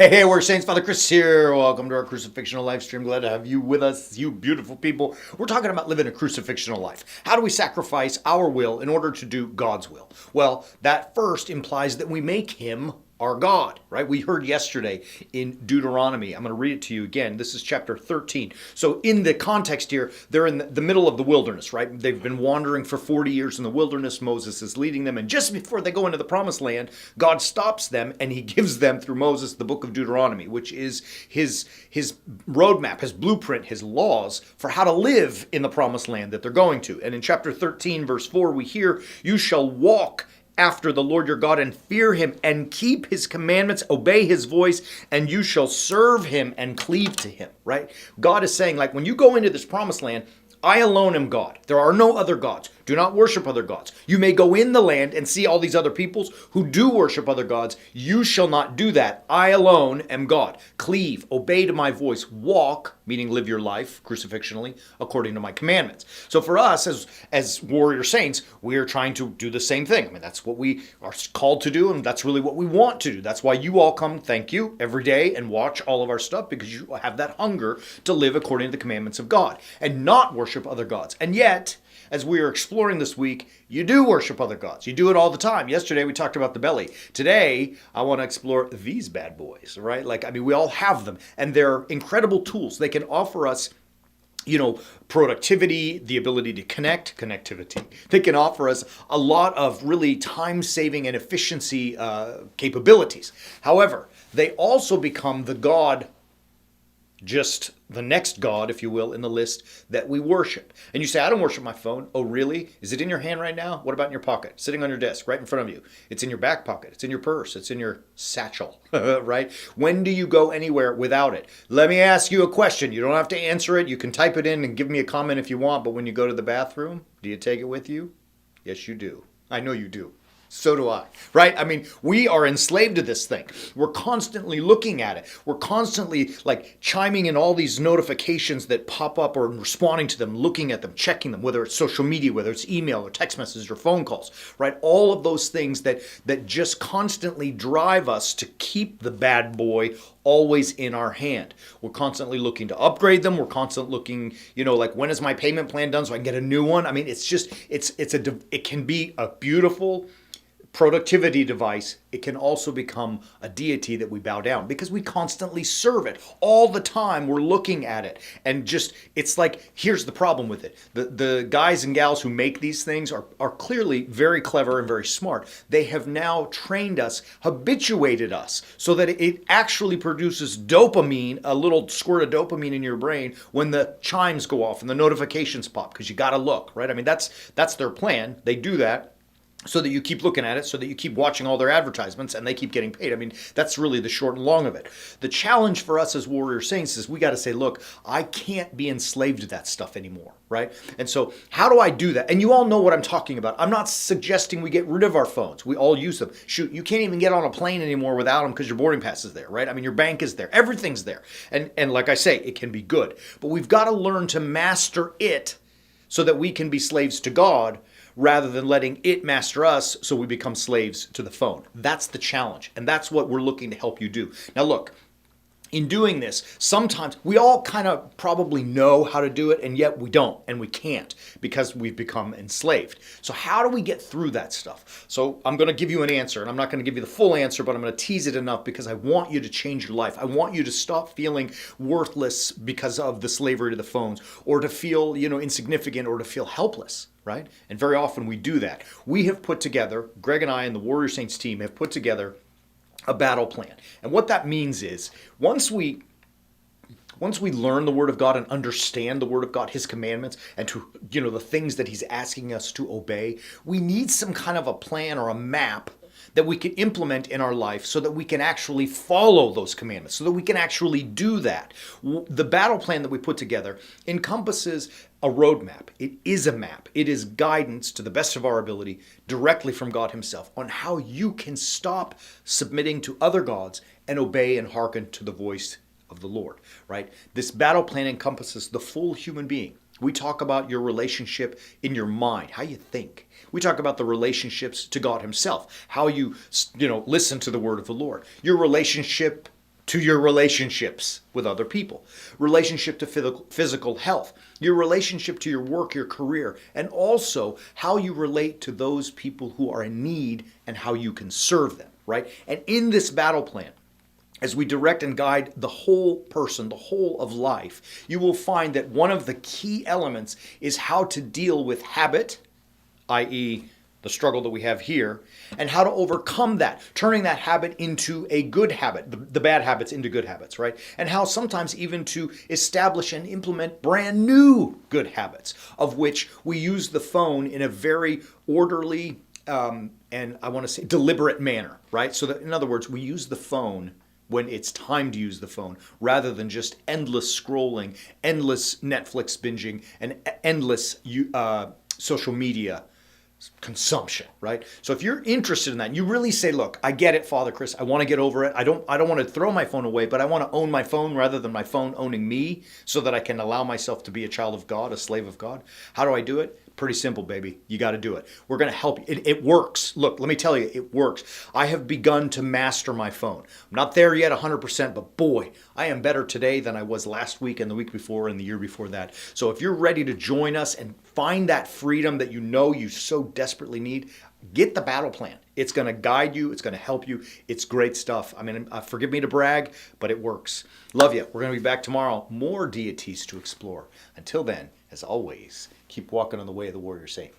Hey, we're Saints. Father Chris here. Welcome to our Crucifixional Life stream. Glad to have you with us, you beautiful people. We're talking about living a crucifixional life. How do we sacrifice our will in order to do God's will? Well, that first implies that we make Him our God, right? We heard yesterday in Deuteronomy. I'm going to read it to you again. This is chapter 13. So in the context here, they're in the middle of the wilderness, right? They've been wandering for 40 years in the wilderness. Moses is leading them. And just before they go into the promised land, God stops them and he gives them through Moses the book of Deuteronomy, which is his roadmap, his blueprint, his laws for how to live in the promised land that they're going to. And in chapter 13, verse 4, we hear, "You shall walk after the Lord your God and fear him and keep his commandments, obey his voice, and you shall serve him and cleave to him," right? God is saying, like, when you go into this promised land, I alone am God. There are no other gods. Do not worship other gods. You may go in the land and see all these other peoples who do worship other gods. You shall not do that. I alone am God. Cleave, obey to my voice, walk, meaning live your life crucifixionally, according to my commandments. So for us as warrior saints, we are trying to do the same thing. I mean, that's what we are called to do, and that's really what we want to do. That's why you all come, thank you, every day and watch all of our stuff, because you have that hunger to live according to the commandments of God and not worship other gods. And yet, as we are exploring this week, you do worship other gods. You do it all the time. Yesterday we talked about the belly. Today I want to explore these bad boys, right? We all have them, and they're incredible tools. They can offer us, productivity, the ability to connectivity. They can offer us a lot of really time-saving and efficiency capabilities. However, they also become the God, just the next God, if you will, in the list that we worship. And you say, I don't worship my phone. Oh, really? Is it in your hand right now? What about in your pocket? Sitting on your desk, right in front of you. It's in your back pocket. It's in your purse. It's in your satchel, right? When do you go anywhere without it? Let me ask you a question. You don't have to answer it. You can type it in and give me a comment if you want. But when you go to the bathroom, do you take it with you? Yes, you do. I know you do. So do I, right? I mean, we are enslaved to this thing. We're constantly looking at it. We're constantly chiming in all these notifications that pop up, or responding to them, looking at them, checking them, whether it's social media, whether it's email or text messages or phone calls, right? All of those things that just constantly drive us to keep the bad boy always in our hand. We're constantly looking to upgrade them. We're constantly looking, when is my payment plan done so I can get a new one? I mean, it can be a beautiful productivity device. It can also become a deity that we bow down because we constantly serve it all the time. We're looking at it, and it's like, here's the problem with it. The guys and gals who make these things are clearly very clever and very smart. They have now trained us, habituated us, so that it actually produces dopamine, a little squirt of dopamine in your brain when the chimes go off and the notifications pop, because you got to look, right? I mean, that's their plan. They do that so that you keep looking at it, so that you keep watching all their advertisements, and they keep getting paid. I mean, that's really the short and long of it. The challenge for us as warrior saints is we got to say, look, I can't be enslaved to that stuff anymore, right? And so how do I do that? And you all know what I'm talking about. I'm not suggesting we get rid of our phones. We all use them. Shoot, you can't even get on a plane anymore without them because your boarding pass is there, right? I mean, your bank is there. Everything's there. And like I say, it can be good. But we've got to learn to master it so that we can be slaves to God, rather than letting it master us so we become slaves to the phone. That's the challenge, and that's what we're looking to help you do. Now look, in doing this, sometimes we all kind of probably know how to do it, and yet we don't, and we can't, because we've become enslaved. So how do we get through that stuff? So I'm going to give you an answer, and I'm not going to give you the full answer, but I'm going to tease it enough because I want you to change your life. I want you to stop feeling worthless because of the slavery to the phones, or to feel, insignificant, or to feel helpless. Right? And very often we do that. We have put together, Greg and I and the Warrior Saints team have put together a battle plan. And what that means is once we learn the Word of God and understand the Word of God, His commandments, and to the things that He's asking us to obey, we need some kind of a plan or a map that we can implement in our life so that we can actually follow those commandments, so that we can actually do that. The battle plan that we put together encompasses a roadmap. It is a map. It is guidance to the best of our ability directly from God Himself on how you can stop submitting to other gods and obey and hearken to the voice of the Lord, right? This battle plan encompasses the full human being. We talk about your relationship in your mind, how you think. We talk about the relationships to God Himself, how you listen to the word of the Lord. Your relationship to your relationships with other people, relationship to physical health, your relationship to your work, your career, and also how you relate to those people who are in need and how you can serve them, right? And in this battle plan, as we direct and guide the whole person, the whole of life, you will find that one of the key elements is how to deal with habit, i.e., the struggle that we have here, and how to overcome that, turning that habit into a good habit, the bad habits into good habits, right? And how sometimes even to establish and implement brand new good habits, of which we use the phone in a very orderly and I want to say deliberate manner, right? So that, in other words, we use the phone when it's time to use the phone, rather than just endless scrolling, endless Netflix binging, and endless social media consumption, right? So if you're interested in that, you really say, look, I get it, Father Chris. I want to get over it. I don't want to throw my phone away, but I want to own my phone rather than my phone owning me, so that I can allow myself to be a child of God, a slave of God. How do I do it? Pretty simple, baby. You got to do it. We're going to help you. It works. Look, let me tell you, it works. I have begun to master my phone. I'm not there yet 100%, but boy, I am better today than I was last week and the week before and the year before that. So if you're ready to join us and find that freedom that you know you so desperately need, get the battle plan. It's going to guide you. It's going to help you. It's great stuff. I mean, forgive me to brag, but it works. Love you. We're going to be back tomorrow. More deities to explore. Until then, as always, keep walking on the way of the warrior saint.